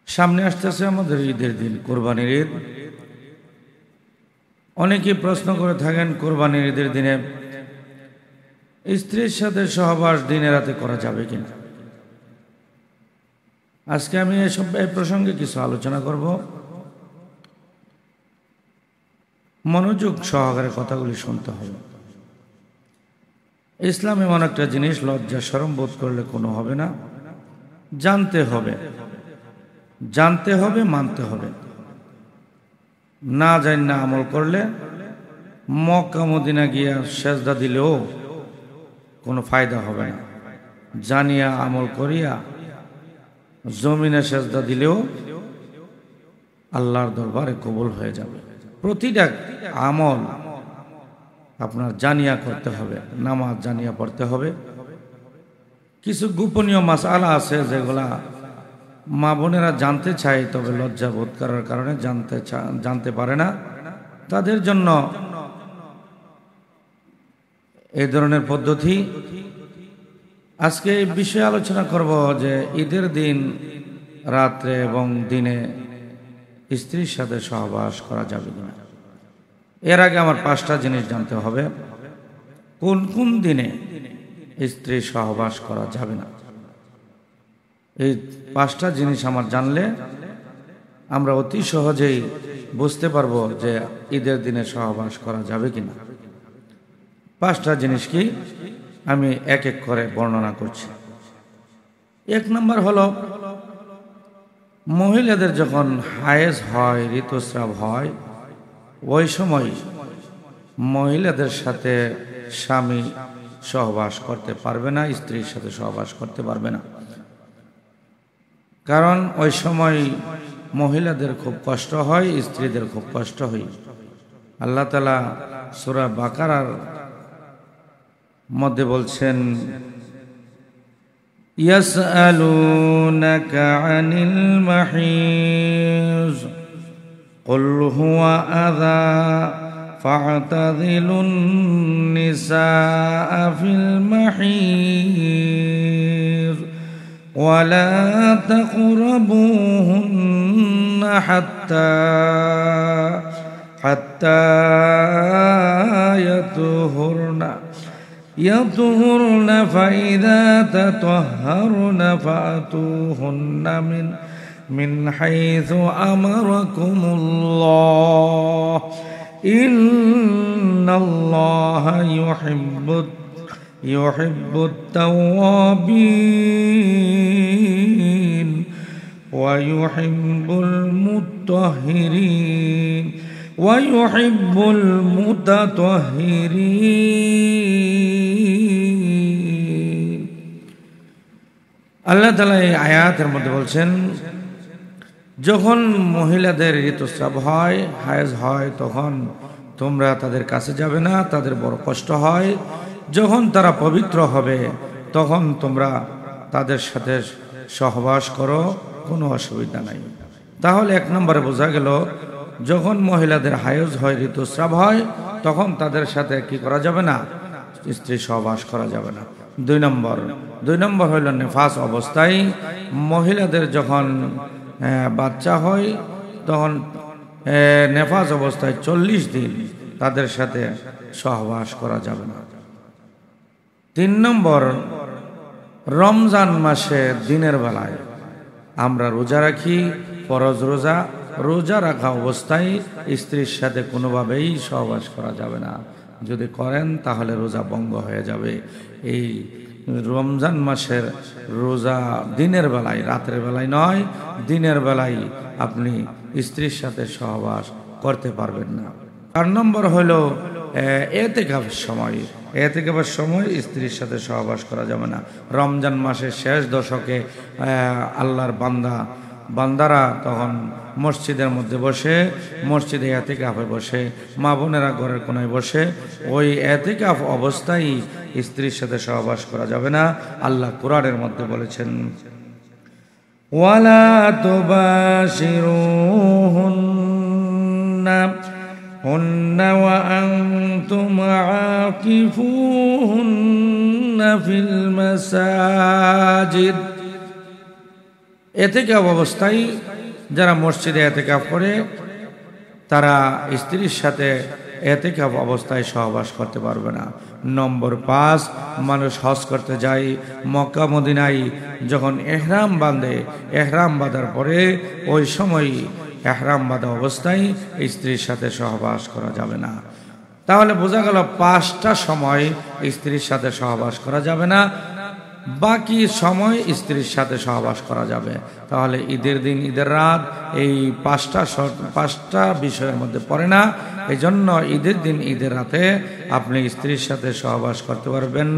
সামনে আসতেছে আমাদের ঈদের দিন, কোরবানির ঈদ। অনেকেই প্রশ্ন করে থাকেন কোরবানির ঈদের দিনে স্ত্রীর সাথে সহবাস দিনে রাতে করা যাবে কিনা। আজকে আমি এই প্রসঙ্গে কিছু আলোচনা করব। মনোযোগ সহকারে কথাগুলি শুনতে হবে। ইসলাম এমন একটা জিনিস, লজ্জা শরম বোধ করলে কোনো হবে না। জানতে হবে, জানতে হবে, মানতে হবে। না জানি না আমল করলে মক্কা মদিনা গিয়া সেজদা দিলেও কোনো ফায়দা হবে না। জানিয়া আমল করিয়া জমিনে সেজদা দিলেও আল্লাহর দরবারে কবুল হয়ে যাবে। প্রতিটা আমল আপনার জানিয়া করতে হবে। নামাজ জানিয়া পড়তে হবে। কিছু গোপনীয় মাসআলা আছে যেগুলা মা বোনেরা জানতে চায়, তবে লজ্জা বোধ করার কারণে জানতে পারে না। তাদের জন্য এই ধরনের পদ্ধতি। আজকে এই বিষয়ে আলোচনা করব যে ঈদের দিন রাত্রে এবং দিনে স্ত্রীর সাথে সহবাস করা যাবে কিনা। এর আগে আমার 5টা জিনিস জানতে হবে। কোন কোন দিনে স্ত্রী সহবাস করা যাবে না। এই 5টা জিনিস আমার জানলে আমরা অতি সহজেই বুঝতে পারবো যে ঈদের দিনে সহবাস করা যাবে কিনা। 5টা জিনিস কি আমি এক এক করে বর্ণনা করছি। 1 নম্বর হলো, মহিলাদের যখন হায়েজ হয়, ঋতুস্রাব হয়, ওই সময় মহিলাদের সাথে স্বামী সহবাস করতে পারবে না, স্ত্রীর সাথে সহবাস করতে পারবে না। কারণ ওই সময় মহিলাদের খুব কষ্ট হয়, স্ত্রীদের খুব কষ্ট হয়। আল্লাহ তাআলা সূরা বাকারার মধ্যে বলছেন, ইয়াসআলুনাকা আনিল মাহিজ কুল হুয়া আযা ফা'তাযিলুন নিসা ফিল মাহিজ ওয়ালা তাকরাবুহুন্না হাত্তা يطهرن فإذا تطهرن فأتوهن من حيث أمركم الله إن الله يحب التوابين ويحب المطهرين ويحب المتطهرين। আল্লাহ তাআলা এই আয়াতের মধ্যে বলছেন, যখন মহিলাদের ঋতুস্রাব হয়, হায়েজ হয়, তখন তোমরা তাদের কাছে যাবে না, তাদের বড় কষ্ট হয়। যখন তারা পবিত্র হবে তখন তোমরা তাদের সাথে সহবাস করো, কোনো অসুবিধা নাই। তাহলে 1 নম্বরে বোঝা গেল, যখন মহিলাদের হায়েজ হয়, ঋতুস্রাব হয়, তখন তাদের সাথে কি করা যাবে না, স্ত্রী সহবাস করা যাবে না। 2 নম্বর হইল নেফাস অবস্থায় মহিলাদের যখন বাচ্চা হয়, তখন নেফাস অবস্থায় 40 দিন তাদের সাথে সহবাস করা যাবে না। 3 নম্বর, রমজান মাসে দিনের বেলায় আমরা রোজা রাখি, ফরজ রোজা রাখা অবস্থায় স্ত্রীর সাথে কোনোভাবেই সহবাস করা যাবে না। যদি করেন তাহলে রোজা ভঙ্গ হয়ে যাবে। এই রমজান মাসের রোজা দিনের বেলায়, রাতের বেলায় নয়, দিনের বেলায় আপনি স্ত্রীর সাথে সহবাস করতে পারবেন না। 4 নম্বর হইল এতেকাফের সময় স্ত্রীর সাথে সহবাস করা যাবে না। রমজান মাসের শেষ দশকে আল্লাহর বান্দারা তখন মসজিদের মধ্যে বসে, মসজিদে এতেকাফে বসে, মা বোনেরা ঘরের কোনায় বসে, ওই এতেকাফ অবস্থায় স্ত্রীর সাথে সহবাস করা যাবে না। আল্লাহ কুরআনের মধ্যে বলেছেন, ওয়ালা তুবাশিরুহুন্না ওয়া আনতুম আকিফুহুন্না ফিল মাসাজিদ। এতেকাফ অবস্থায় যারা মসজিদে এতেকাফ করে তারা স্ত্রীর সাথে এতেকাফ অবস্থায় সহবাস করতে পারবে না। নম্বর 5, মানুষ হজ করতে যায় মক্কা মদিনায়, যখন এহরাম বাঁধে, এহরাম বাঁধার পরে ওই সময় এহরাম বাঁধা অবস্থায় স্ত্রীর সাথে সহবাস করা যাবে না। তাহলে বোঝা গেল 5টা সময় স্ত্রীর সাথে সহবাস করা যাবে না, বাকি সময় স্ত্রীর সাথে সহবাস করা যাবে। তাহলে ঈদের দিন, ঈদের রাত এই 5টা বিষয়ের মধ্যে পড়ে না। এই জন্য ঈদের দিন, ঈদের রাতে আপনি স্ত্রীর সাথে সহবাস করতে পারবেন।